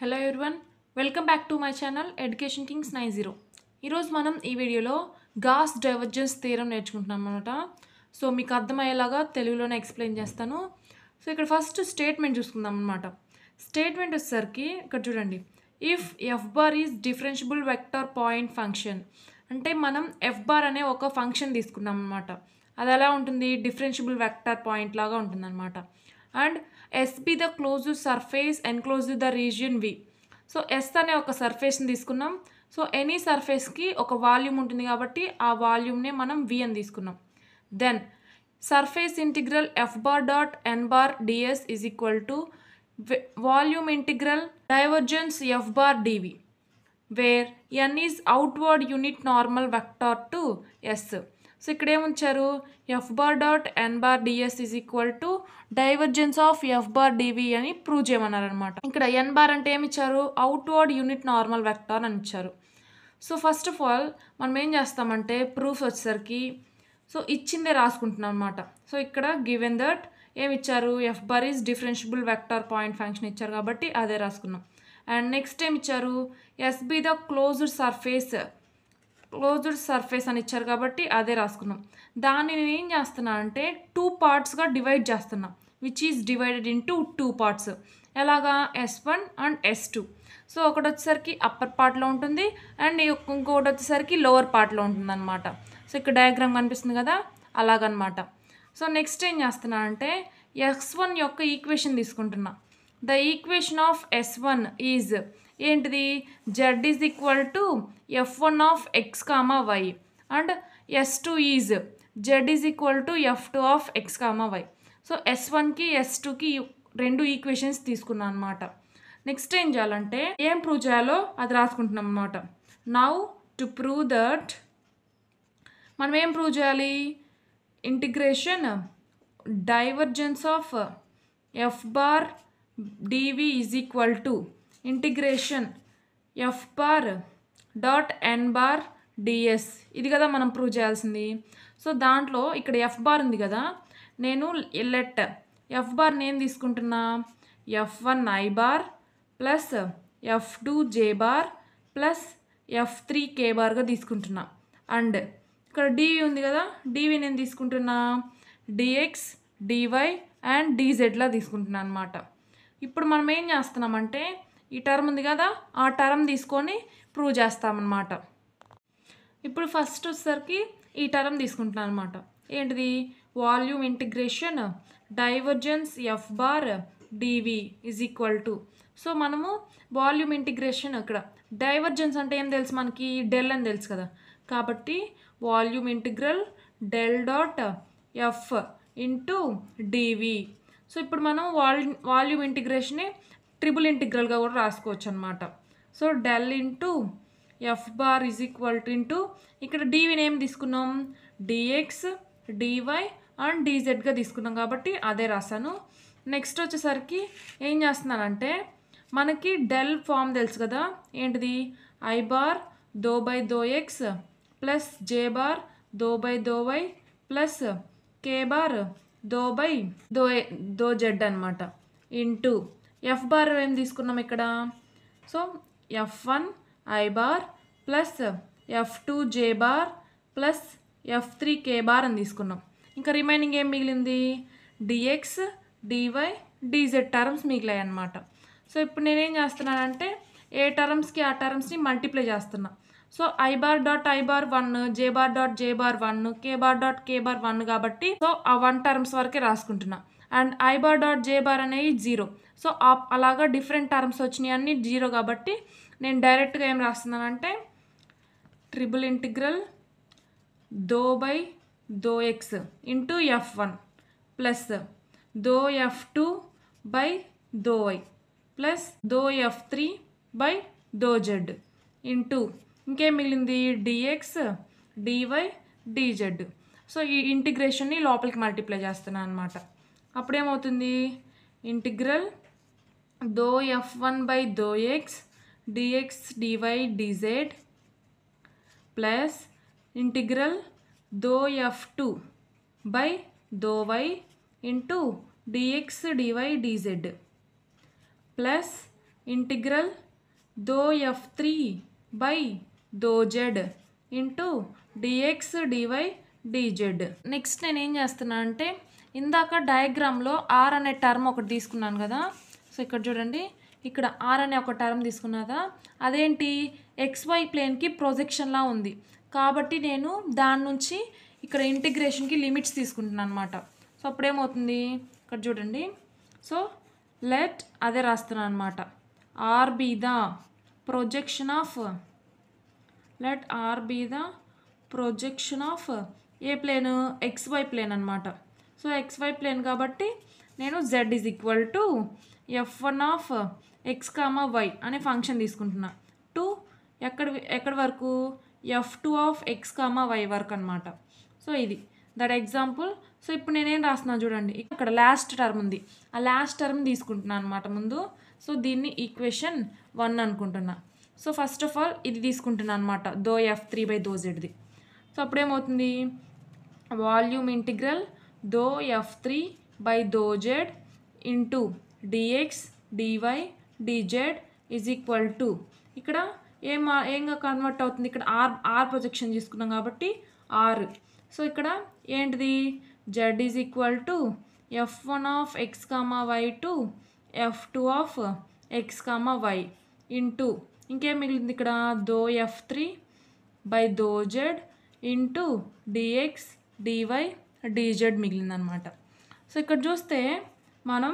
Hello everyone, welcome back to my channel education Kings 90. ఈరోజు మనం ఈ వీడియోలో గాస్ డైవర్జెన్స్ థియరం నేర్చుకుంటున్నాం అనమాట. సో మీకు అర్థమయ్యేలాగా తెలుగులోనే ఎక్స్ప్లెయిన్ చేస్తాను. సో ఇక్కడ ఫస్ట్ స్టేట్మెంట్ చూసుకుందాం అనమాట. స్టేట్మెంట్ వచ్చేసరికి ఇక్కడ చూడండి, if F bar is differentiable vector point function అంటే మనం ఎఫ్ బార్ అనే ఒక ఫంక్షన్ తీసుకున్నాం అనమాట. అది ఎలా ఉంటుంది, డిఫరెన్షియబుల్ వెక్టర్ పాయింట్ లాగా ఉంటుంది అనమాట. And S be the closed surface enclosed the region V. So S అనే ఒక సర్ఫేస్ని తీసుకున్నాం. సో ఎనీ సర్ఫేస్కి ఒక వాల్యూమ్ ఉంటుంది కాబట్టి ఆ వాల్యూమ్నే మనం వి అని తీసుకున్నాం. Then surface integral F bar dot N bar DS is equal to volume integral divergence F bar DV, where N is outward unit normal vector to S. So ఇక్కడ ఏముంచారు, F bar dot N bar DS is equal to divergence of F bar DV అని prove చేయమన్నారనమాట. ఇక్కడ ఎన్ bar అంటే ఏమి ఇచ్చారు, outward unit normal vector అని ఇచ్చారు. So first of all మనం ఏం చేస్తామంటే ప్రూఫ్ వచ్చేసరికి సో ఇచ్చిందే రాసుకుంటున్నాం అనమాట. సో ఇక్కడ గివెన్ దట్ ఏమి ఇచ్చారు, F bar is differentiable vector point function ఇచ్చారు కాబట్టి అదే రాసుకున్నాం. అండ్ నెక్స్ట్ ఏమి ఇచ్చారు, S be the closed surface అని ఇచ్చారు కాబట్టి అదే రాసుకున్నాం. దాన్ని నేను ఏం చేస్తున్నా అంటే 2 పార్ట్స్గా డివైడ్ చేస్తున్నా, which is divided into 2 parts. ఎలాగా, S1 అండ్ S2. సో ఒకటి వచ్చేసరికి అప్పర్ పార్ట్లో ఉంటుంది అండ్ ఇంకొకటి వచ్చేసరికి లోవర్ పార్ట్లో ఉంటుంది అనమాట. సో ఇక్కడ డయాగ్రామ్ కనిపిస్తుంది కదా, అలాగనమాట. సో నెక్స్ట్ ఏం చేస్తున్నా అంటే S1 యొక్క ఈక్వేషన్ తీసుకుంటున్నా. The equation of S1 is ఏంటిది, Z is equal to F1 of X comma Y and S2 is Z is equal to F2 of X comma Y. So S1కి S2కి 2 equations తీసుకున్నాను అనమాట. నెక్స్ట్ ఏం చేయాలంటే ఏం ప్రూవ్ చేయాలో అది రాసుకుంటున్నాం అనమాట. నౌ టు ప్రూవ్ దట్ మనం ఏం ప్రూవ్ చేయాలి, integration divergence of F bar DV is equal to integration F bar dot N bar ds. ఇది కదా మనం ప్రూవ్ చేయాల్సింది. సో దాంట్లో ఇక్కడ ఎఫ్ బార్ ఉంది కదా, నేను లెట్ ఎఫ్ బార్ నేను తీసుకుంటున్నా F1 i bar plus F2 j bar plus F3 కే బార్గా తీసుకుంటున్నా. అండ్ ఇక్కడ డివి ఉంది కదా, డివి నేను తీసుకుంటున్నా డిఎక్స్ డివై అండ్ డిజెడ్లా తీసుకుంటున్నాను అనమాట. ఇప్పుడు మనం ఏం చేస్తున్నామంటే ఈ టర్మ్ ఉంది కదా, ఆ టర్మ్ తీసుకొని ప్రూవ్ చేస్తామన్నమాట. ఇప్పుడు ఫస్ట్ వచ్చేసరికి ఈ టర్మ్ తీసుకుంటున్నాను అనమాట. ఏంటిది, volume integration divergence F bar DV is equal to. So మనము వాల్యూమ్ ఇంటిగ్రేషన్ ఇక్కడ డైవర్జెన్స్ అంటే ఏం తెలుసు మనకి, డెల్ అని తెలుసు కదా, కాబట్టి volume integral del dot F into DV. So ఇప్పుడు మనం వాల్యూమ్ ఇంటిగ్రేషన్ని ట్రిపుల్ ఇంటిగ్రల్గా కూడా రాసుకోవచ్చు అనమాట. So del into F bar is equal to into ఇక్కడ డివిని ఏం తీసుకున్నాం, డిఎక్స్ డివై అండ్ డిజెడ్గా తీసుకున్నాం కాబట్టి అదే రాశాను. నెక్స్ట్ వచ్చేసరికి ఏం చేస్తున్నానంటే మనకి డెల్ ఫామ్ తెలుసు కదా, ఏంటిది, i bar doe by though x plus j bar doe by though why plus k bar doe by though z అనమాట. ఇంటూ ఎఫ్ బార్ ఏం తీసుకున్నాం ఇక్కడ, so F1 i bar plus F2 j bar plus F3 k bar అని తీసుకున్నాం. ఇంకా remaining ఏం మిగిలింది, dx dy dz terms మిగిలాయి అనమాట. సో ఇప్పుడు నేనేం చేస్తున్నానంటే ఏ టర్మ్స్కి ఆ టర్మ్స్ని మల్టిప్లై చేస్తున్నా. So I bar dot I bar 1, J bar dot J bar 1, K bar dot K bar 1 కాబట్టి సో ఆ 1 టర్మ్స్ వరకే రాసుకుంటున్నా. And I bar dot J bar అనేవి 0. సో అలాగా డిఫరెంట్ టర్మ్స్ వచ్చినాయి అన్నీ 0 కాబట్టి నేను డైరెక్ట్గా ఏం రాస్తున్నానంటే ట్రిపుల్ ఇంటిగ్రల్ దో by though X into F1 plus దో F2 by though why plus దో F3 by though Z into ఇంకేం మిగిలింది, డిఎక్స్ డివై డిజెడ్. సో ఈ ఇంటిగ్రేషన్ని లోపలికి మల్టిప్లై చేస్తున్నాను అనమాట. అప్పుడేమవుతుంది, integral doe F1 by though x dx dy dz plus integral doe F2 by though y into dx dy dz plus integral doe f3 by doe z into dx dy dz. Next నేను ఏం చేస్తున్నా అంటే ఇందాక డయాగ్రామ్లో are అనే term ఒకటి తీసుకున్నాను కదా. So ఇక్కడ చూడండి, ఇక్కడ ఆర్ అనే ఒక టర్మ్ తీసుకున్నదా, అదేంటి XY ప్లేన్కి ప్రొజెక్షన్లా ఉంది. కాబట్టి నేను దాని నుంచి ఇక్కడ ఇంటిగ్రేషన్కి లిమిట్స్ తీసుకుంటున్నాను అనమాట. సో అప్పుడేమవుతుంది ఇక్కడ చూడండి. సో లెట్ అదే రాస్తున్నాను అనమాట. R be the projection of let R be the projection of a plane XY plane అనమాట. సో XY ప్లేన్ కాబట్టి నేను Z is equal to f1 of x, y అనే ఫంక్షన్ తీసుకుంటున్నా. టు ఎక్కడి వరకు f2 ఆఫ్ x, y వరకు అనమాట. So ఇది దట్ ఎగ్జాంపుల్. సో ఇప్పుడు నేనేం రాస్తున్నాను చూడండి, ఇక్కడ లాస్ట్ టర్మ్ ఉంది, ఆ లాస్ట్ టర్మ్ తీసుకుంటున్నాను అనమాట ముందు. సో దీన్ని ఈక్వేషన్ 1 అనుకుంటున్నా. సో ఫస్ట్ ఆఫ్ ఆల్ ఇది తీసుకుంటున్నాను అనమాట, దో f3 బై దో zది. సో అప్పుడేమవుతుంది volume integral doe f3 by doe z into dx dy dz is equal to ఇక్కడ ఏంగా కన్వర్ట్ అవుతుంది, ఇక్కడ ఆర్ ప్రొజెక్షన్ తీసుకున్నాం కాబట్టి ఆర్. సో ఇక్కడ ఏంటిది z is equal to f1 of x, y to f2 of x, y into ఇంకేం మిగిలింది ఇక్కడ doe f3 by doe z into dx dy dz మిగిలిందనమాట. సో ఇక్కడ చూస్తే మనం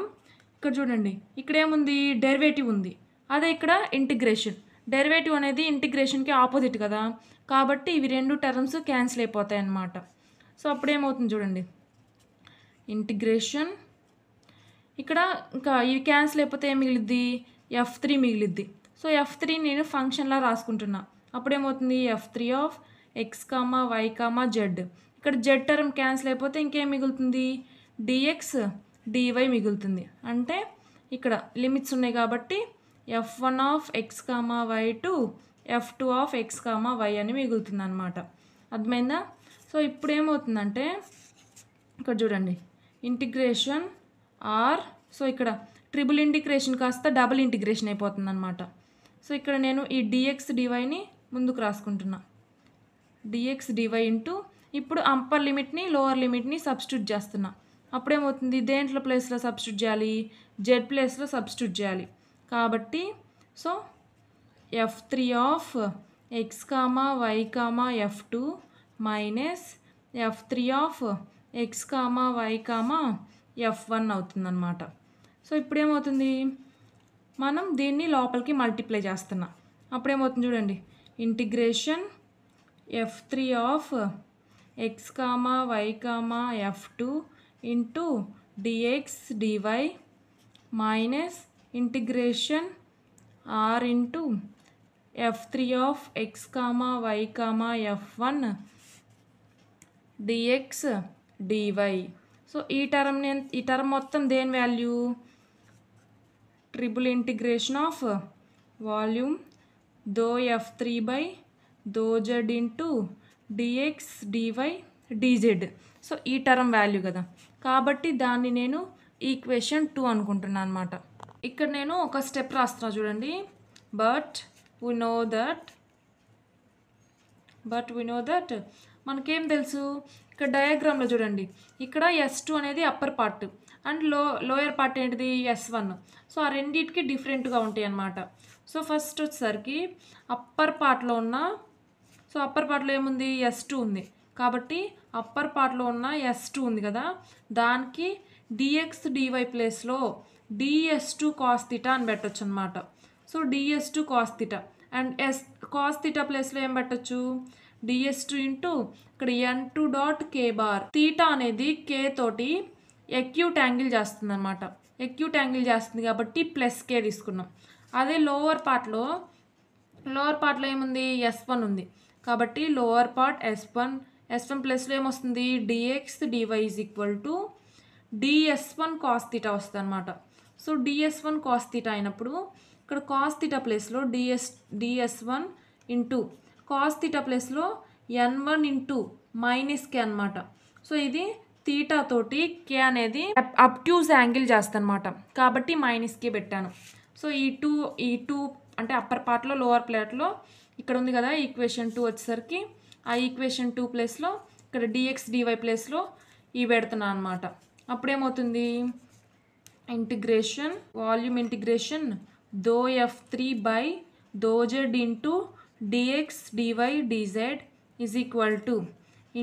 ఇక్కడ చూడండి, ఇక్కడ ఏముంది డెరివేటివ్ ఉంది, అదే ఇక్కడ ఇంటిగ్రేషన్. డెరివేటివ్ అనేది ఇంటిగ్రేషన్కి ఆపోజిట్ కదా, కాబట్టి ఇవి రెండు టర్మ్స్ క్యాన్సిల్ అయిపోతాయి అన్నమాట. సో అప్పుడేమవుతుంది చూడండి, ఇంటిగ్రేషన్ ఇక్కడ ఇంకా ఇవి క్యాన్సిల్ అయిపోతే ఏం మిగిలిద్ది f3 మిగిలిద్ది. సో f3 నేను ఫంక్షన్లా రాసుకుంటున్నా. అప్పుడేమవుతుంది f3 of x, y, z. ఇక్కడ z టర్మ్ క్యాన్సిల్ అయిపోతే ఇంకేం మిగులుతుంది dx dy మిగులుతుంది. అంటే ఇక్కడ లిమిట్స్ ఉన్నాయి కాబట్టి f1 of x, y to f2 of x, y అని మిగులుతుంది అనమాట. అర్థమైందా? సో ఇప్పుడు ఏమవుతుందంటే ఇక్కడ చూడండి ఇంటిగ్రేషన్ ఆర్. సో ఇక్కడ ట్రిపుల్ ఇంటిగ్రేషన్ కాస్త డబుల్ ఇంటిగ్రేషన్ అయిపోతుంది అనమాట. సో ఇక్కడ నేను ఈ డిఎక్స్ డివైని ముందుకు రాసుకుంటున్నా. డిఎక్స్ డివై ఇంటూ ఇప్పుడు అప్పర్ లిమిట్ని లోవర్ లిమిట్ని సబ్స్టిట్యూట్ చేస్తున్నా. అప్పుడేమవుతుంది దేంట్లో ప్లేస్లో సబ్స్టిట్యూట్ చేయాలి, జెడ్ ప్లేస్లో సబ్స్టిట్యూట్ చేయాలి. కాబట్టి so f3 of x, y, f2 minus f3 of x, y, f1 అవుతుందన్నమాట. సో ఇప్పుడేమవుతుంది మనం దీన్ని లోపలికి మల్టిప్లై చేస్తున్నాం. అప్పుడేమవుతుంది చూడండి integration f3 of x, y, f2 into dx dy minus integration R into f3 of x, y, f1 dx dy. So ఈ term మొత్తం దేని value triple integration of volume doe f3 by doe z into dx dy dz. So ఈ term value కదా, కాబట్టి దాన్ని నేను equation 2 అనుకుంటున్నాను అనమాట. ఇక్కడ నేను ఒక స్టెప్ రాస్తున్నా చూడండి. బట్ వి నో దట్ మనకేం తెలుసు, ఇక్కడ డయాగ్రామ్లో చూడండి ఇక్కడ S2 అనేది upper part and lower part ఏంటిది S1. సో ఆ రెండింటికి డిఫరెంట్గా ఉంటాయి అన్నమాట. సో ఫస్ట్ వచ్చేసరికి అప్పర్ పార్ట్లో ఏముంది S2 ఉంది, కాబట్టి అప్పర్ పార్ట్లో ఉన్న S2 ఉంది కదా, దానికి డిఎక్స్ డివై ప్లేస్లో ds2 cos θ అని పెట్టచ్చు అనమాట. So ds2 cos θ and cos θ ప్లేస్లో ఏం పెట్టచ్చు ds2 ఇంటూ ఇక్కడ n2 డాట్ k బార్. θ అనేది k తోటి ఎక్యూట్ యాంగిల్ చేస్తుంది అనమాట. ఎక్యూట్ యాంగిల్ చేస్తుంది కాబట్టి ప్లస్ k తీసుకున్నాం. అదే లోవర్ పార్ట్లో ఏముంది S1 ఉంది, కాబట్టి లోవర్ పార్ట్ S1 ప్లస్లో ఏమొస్తుంది dx dy is equal to ds1 cos θ వస్తుంది అనమాట. సో ds1 cos θ అయినప్పుడు ఇక్కడ cos θ ప్లేస్లో ds1 ఇంటూ cos θ ప్లేస్లో n1 ఇంటూ మైనస్ k అనమాట. సో ఇది θ తోటి k అనేది అబ్ట్యూస్ యాంగిల్ చేస్తాను అనమాట, కాబట్టి మైనస్ k పెట్టాను. సో ఈ టూ అంటే అప్పర్ పార్ట్లో లోవర్ పార్ట్లో ఇక్కడ ఉంది కదా ఈక్వేషన్ 2 వచ్చేసరికి ఆ ఈక్వేషన్ 2 ప్లేస్లో ఇక్కడ dx dy ప్లేస్లో ఈ పెడుతున్నాను అనమాట. అప్పుడేమవుతుంది integration volume integration doe f3 by doe z into dx dy dz is equal to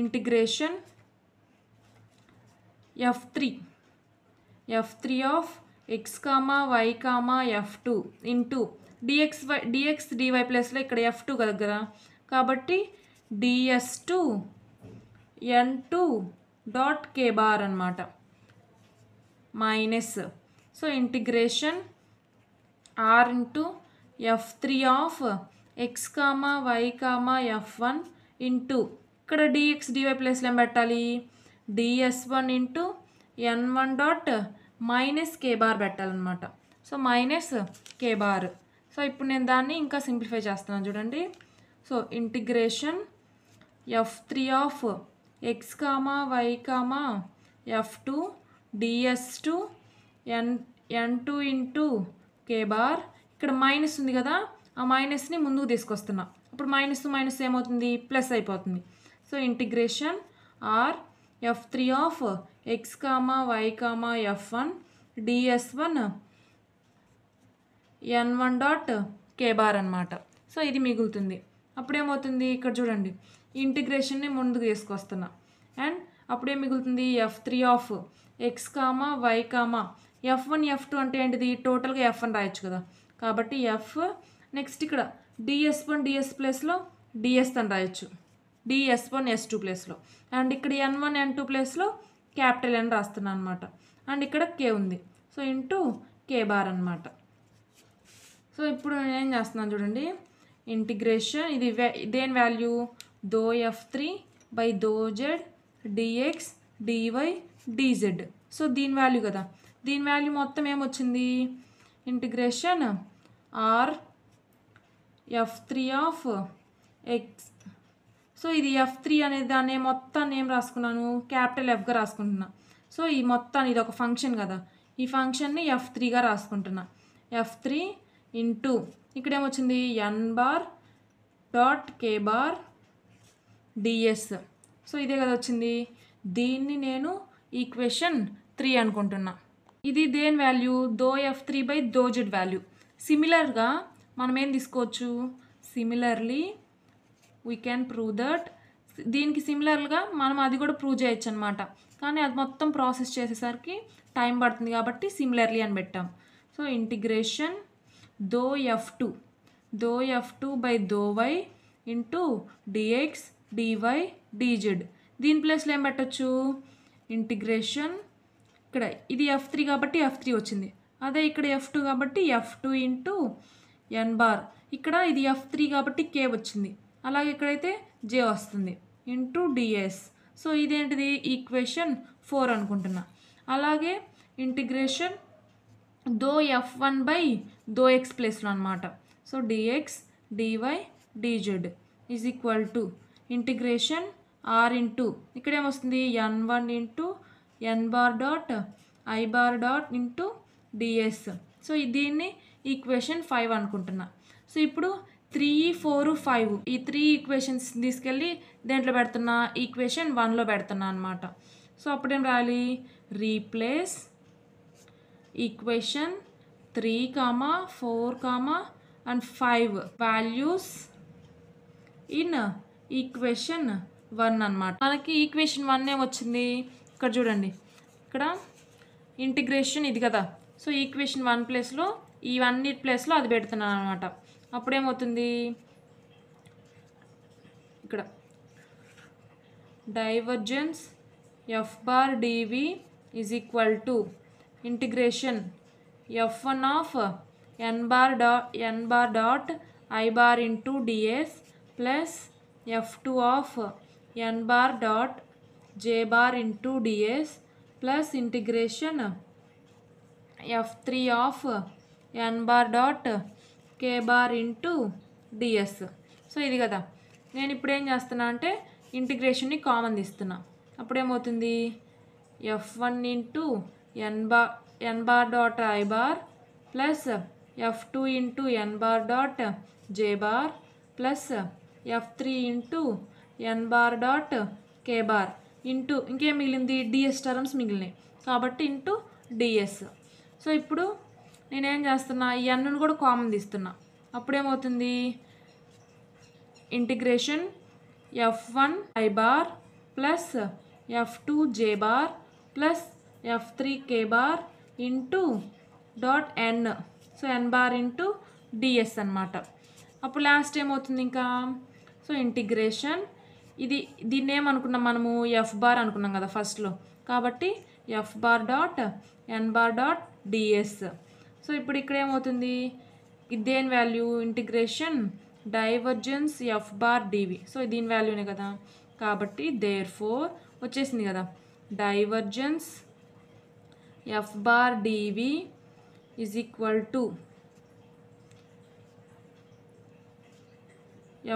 integration f3 of x, y, f2 into dx dy ప్లస్లో ఇక్కడ f2 కదా కాబట్టి ds2 n2 dot k bar అనమాట minus. So integration r into f3 of x, y, f1 into ఇక్కడ dx dy ప్లస్లో ఏం పెట్టాలి ds1 into n1 dot minus k bar పెట్టాలన్నమాట. So minus k bar. So ఇప్పుడు నేను దాన్ని ఇంకా సింప్లిఫై చేస్తున్నాను చూడండి. So integration f3 of x, y, f2 ds2 n2 into k bar. ఇక్కడ మైనస్ ఉంది కదా ఆ మైనస్ని ముందుకు తీసుకొస్తున్నా. అప్పుడు మైనస్ ఏమవుతుంది ప్లస్ అయిపోతుంది. So integration r f3 of x, y, f1 ds1 n1 dot k bar అనమాట. సో ఇది మిగులుతుంది. అప్పుడేమవుతుంది ఇక్కడ చూడండి ఇంటిగ్రేషన్ని ముందుకు తీసుకొస్తున్నా అండ్ అప్పుడేం మిగులుతుంది f3 of x, y, f1 f2 అంటే ఏంటిది టోటల్గా f1 రాయొచ్చు కదా కాబట్టి f నెక్స్ట్ ఇక్కడ ds1 ds ప్లేస్లో ds అని రాయొచ్చు ds1 s2 ప్లేస్లో అండ్ ఇక్కడ n1 n2 ప్లేస్లో క్యాపిటల్ n రాస్తున్నాను అనమాట అండ్ ఇక్కడ k ఉంది. సో ఇంటూ k బార్ అనమాట. సో ఇప్పుడు నేను ఏం చేస్తున్నాను చూడండి ఇంటిగ్రేషన్ ఇది దేని value though f3 by doe z dx dy dz. So దీని వాల్యూ కదా దీని వాల్యూ మొత్తం ఏమొచ్చింది integration r f3 of x. So ఇది f3 అనేది దాన్ని మొత్తాన్ని ఏం రాసుకున్నాను క్యాపిటల్ Fగా రాసుకుంటున్నా. సో ఈ మొత్తాన్ని ఇది ఒక ఫంక్షన్ కదా ఈ ఫంక్షన్ని f3గా రాసుకుంటున్నా. f3 ఇంటూ ఇక్కడ ఏమొచ్చింది n bar dot k bar ds. So ఇదే కదా వచ్చింది. దీన్ని నేను ఈక్వేషన్ 3 అనుకుంటున్నా. ఇది దేని value though f3 by doe z value. సిమిలర్గా మనం ఏం తీసుకోవచ్చు similarly we can prove that దీనికి సిమిలర్గా మనం అది కూడా ప్రూవ్ చేయొచ్చు అనమాట. కానీ అది మొత్తం ప్రాసెస్ చేసేసరికి టైం పడుతుంది కాబట్టి సిమిలర్లీ అని పెట్టాం. So integration though f2 by though y into dx dy dz. దీని ప్లేస్లో ఏం పెట్టచ్చు ఇంటిగ్రేషన్ ఇక్కడ ఇది f3 కాబట్టి f3 వచ్చింది అదే ఇక్కడ f2 కాబట్టి f2 ఇంటూ n బార్. ఇక్కడ ఇది f3 కాబట్టి k వచ్చింది అలాగే ఇక్కడైతే j వస్తుంది ఇంటూ ds. సో ఇదేంటిది ఈక్వేషన్ 4 అనుకుంటున్నా. అలాగే integration though f1 by though x ప్లేస్లో అనమాట. So dx dy dz is equal to integration r into ఇక్కడ ఏమొస్తుంది n1 into n bar dot i bar dot into ds. So దీన్ని equation 5 అనుకుంటున్నా. So ఇప్పుడు 3, 4, 5 ఈ 3 ఈక్వేషన్స్ తీసుకెళ్ళి దేంట్లో పెడుతున్నా ఈక్వేషన్ 1లో పెడుతున్నా అనమాట. సో అప్పుడేం రాయాలి replace equation 3, 4, and 5 values in equation 1 అనమాట. మనకి ఈక్వేషన్ 1 ఏమొచ్చింది ఇక్కడ చూడండి ఇక్కడ ఇంటిగ్రేషన్ ఇది కదా. సో ఈక్వేషన్ 1 ప్లేస్లో ఇవన్నీ ప్లేస్లో అది పెడుతున్నాను అనమాట. అప్పుడేమవుతుంది ఇక్కడ divergence f bar dv is equal to integration f1 of n bar dot i bar into ds plus f2 of n bar dot j bar into ds plus integration f3 of n bar dot k bar into ds. So ఇది కదా నేను ఇప్పుడు ఏం చేస్తున్నా అంటే ఇంటిగ్రేషన్ని common తీస్తున్నా. అప్పుడేమవుతుంది f1 into n bar dot i bar plus F2 into n bar dot j bar plus F3 into n bar dot k bar into ఇంకేం మిగిలింది డిఎస్ టర్మ్స్ మిగిలినాయి కాబట్టి ఇంటూ డిఎస్. సో ఇప్పుడు నేనేం చేస్తున్నా ఈ ఎన్ను కూడా కామన్ తీస్తున్నా. అప్పుడేమవుతుంది integration F1 I bar plus F2 J bar plus F3 K bar into dot n. So n bar into ds అనమాట. అప్పుడు లాస్ట్ ఏమవుతుంది ఇంకా సో ఇంటిగ్రేషన్ దీన్ని ఏమనుకున్నాం మనము ఎఫ్ బార్ అనుకున్నాం కదా ఫస్ట్లో కాబట్టి ఎఫ్ బార్ డాట్ ఎన్ బార్ డాట్ డిఎస్. సో ఇప్పుడు ఇక్కడ ఏమవుతుంది దేని value integration divergence F bar dv. So దీని వాల్యూనే కదా కాబట్టి దేర్ ఫోర్ వచ్చేసింది కదా divergence F bar DV is equal to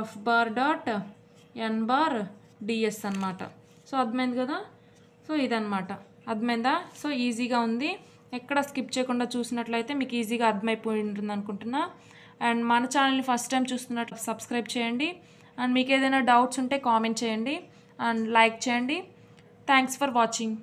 f bar dot N bar ds అనమాట. సో అర్థమైంది కదా. సో ఇదన్నమాట అర్థమైందా. సో ఈజీగా ఉంది, ఎక్కడ స్కిప్ చేయకుండా చూసినట్లయితే మీకు ఈజీగా అర్థమైపోయి ఉంటుంది అనుకుంటున్నా. అండ్ మన ఛానల్ని ఫస్ట్ టైం చూస్తున్నట్లు సబ్స్క్రైబ్ చేయండి. అండ్ మీకు ఏదైనా డౌట్స్ ఉంటే కామెంట్ చేయండి అండ్ లైక్ చేయండి. Thanks for watching.